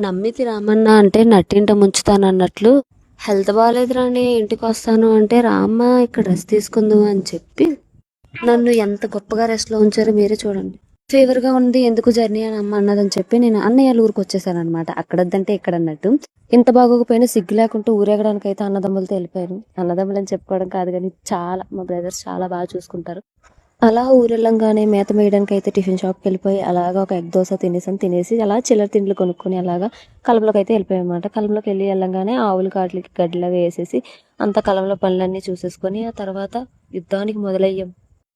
నమ్మితి రామన్న అంటే నట్టింట ముంచుతానన్నట్లు హెల్త్ బాగాలేదు రాని ఇంటికి వస్తాను అంటే రామ్మ ఇక్కడ రెస్ట్ తీసుకుందు అని చెప్పి నన్ను ఎంత గొప్పగా రెస్ట్లో ఉంచారో మీరే చూడండి. ఫీవర్గా ఉంది ఎందుకు జర్నీ అని అమ్మ అన్నదని చెప్పి నేను అన్నయ్య వాళ్ళ ఊరికి వచ్చేసాను అనమాట. అక్కడొద్దంటే ఇక్కడ అన్నట్టు. ఇంత బాగోకపోయినా సిగ్గు లేకుంటూ ఊరేగడానికి అయితే అన్నదమ్ములతో వెళ్ళిపోయారు. అన్నదమ్ములు అని చెప్పుకోవడం కాదు కానీ చాలా మా బ్రదర్స్ చాలా బాగా చూసుకుంటారు. అలా ఊరెళ్ళంగానే మేత మేయడానికి అయితే టిఫిన్ షాప్కి వెళ్ళిపోయి అలాగా ఒక ఎగ్ దోశ తినేసి అలా చిల్లర తిండ్లు కొనుక్కొని అలాగా కలంలోకి అయితే వెళ్ళిపోయామన్నమాట. కలంలోకి వెళ్ళంగానే ఆవులు కాట్లకి గడ్డిలాగా వేసేసి అంత కలంలో పనులన్నీ చూసేసుకొని ఆ తర్వాత యుద్ధానికి మొదలయ్యాం.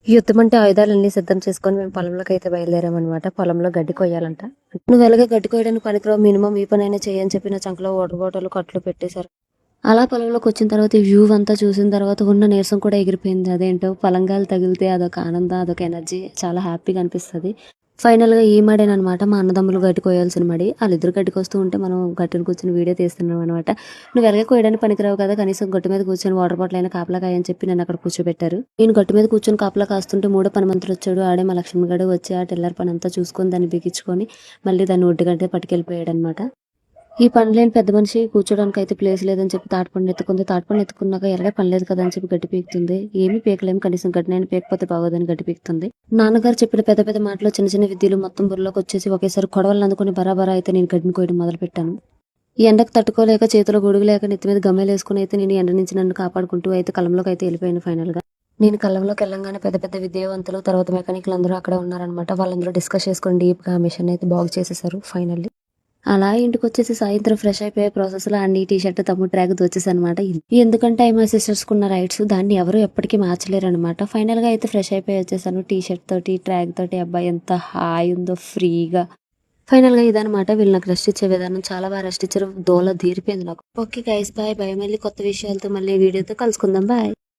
యుద్ధం అంటే ఆయుధాలన్నీ సిద్ధం చేసుకొని మేము పొలంలోకి అయితే బయలుదేరామన్నమాట. పొలంలో గడ్డి కొయ్యాలంట. నువ్వు ఎలాగ గడ్డి కొయ్యడానికి పనికిరావు, మినిమం ఈ పని అయినా చేయని చెప్పి నా చంకలో వాటర్ బాటిల్ కట్లు పెట్టేశారు. అలా పొలంలోకి వచ్చిన తర్వాత ఈ వ్యూ అంతా చూసిన తర్వాత ఉన్న నీరసం కూడా ఎగిరిపోయింది. అదేంటో పొలంగాలు తగిలితే అదొక ఆనందం, అదొక ఎనర్జీ, చాలా హ్యాపీగా అనిపిస్తుంది. ఫైనల్గా ఈ మడేనమాట మా అన్నదమ్ములు గడ్డి కోయాల్సిన మడి. వాళ్ళిద్దరు గడ్డికి వస్తూ ఉంటే మనం గట్టును కూర్చొని వీడియో తీస్తున్నాం అనమాట. నువ్వు ఎలాగే కోయడానికి పనికిరావు కదా, కనీసం గట్టు మీద కూర్చొని వాటర్ బాటిల్ అయినా కాపలా కాయని చెప్పి నన్ను అక్కడ కూర్చోబెట్టారు. నేను గట్టు మీద కూర్చొని కాపలా కాస్తుంటే మూడో పనిమంతుడు వచ్చాడు. ఆడే మా లక్ష్మణ్ గడు వచ్చి ఆ టెల్లర్ పని అంతా చూసుకొని దాన్ని బిగించుకొని మళ్ళీ దాన్ని ఒడ్డుగంటే పట్టుకెళ్ళిపోయాడు అనమాట. ఈ పని లేని పెద్ద మనిషి కూర్చోడానికి అయితే ప్లేస్ లేదని చెప్పి తాటిపండు ఎత్తుకుంది. తాటిపండు ఎత్తుకున్నాక ఎలాగే పని లేదు కదా అని చెప్పి గడ్డి పీకుతుంది. ఏమీ పీకలేము, కనీసం గడ్డినైనా పీకపోతే బాగోదని గడ్డి పీకుతుంది. నాన్నగారు చెప్పిన పెద్ద పెద్ద మాటలు చిన్న చిన్న విద్యలు మొత్తం బుర్రలోకి వచ్చేసి ఒకేసారి కొడవలను అందుకుని బరాబరా అయితే నేను గడ్డిని కోయడం మొదలు పెట్టాను. ఈ ఎండకు తట్టుకోలేక చేతిలో గొడుగు లేక నెత్తి మీద గమ్మేలు వేసుకుని అయితే నేను ఎండ నుంచి నన్ను కాపాడుకుంటూ అయితే కలంలోకి అయితే వెళ్ళిపోయాను. ఫైనల్గా నేను కలంలోకి వెళ్ళంగానే పెద్ద పెద్ద విద్యావంతులు తర్వాత మెకానిక్లు అందరూ అక్కడే ఉన్నారనమాట. వాళ్ళందరూ డిస్కస్ చేసుకుని డీప్గా ఆ మిషన్ అయితే బాగు చేసేసారు ఫైనల్లీ. అలా ఇంటికి వచ్చేసి సాయంత్రం ఫ్రెష్ అయిపోయే ప్రాసెస్లో అన్ని టీ షర్ట్ తమ్ముడు ట్రాక్ దోచేసి అనమాట. ఎందుకంటే మా సిస్టర్స్కి ఉన్న రైట్స్ దాన్ని ఎవరు ఎప్పటికీ మార్చలేరు అనమాట. ఫైనల్గా అయితే ఫ్రెష్ అయిపోయి వచ్చేసాను టీ షర్ట్ తోటి ట్రాక్ తోటి. అబ్బాయి ఎంత హాయ్ ఉందో ఫ్రీగా. ఫైనల్గా ఇదనమాట, వీళ్ళు నాకు రెస్ట్ ఇచ్చే విధానం. చాలా బాగా రెస్ట్ ఇచ్చారు. దోల తీరిపోయింది నాకు. Okay guys, bye bye. మళ్ళీ కొత్త విషయాలతో మళ్ళీ వీడియోతో కలుసుకుందాం. బాయ్.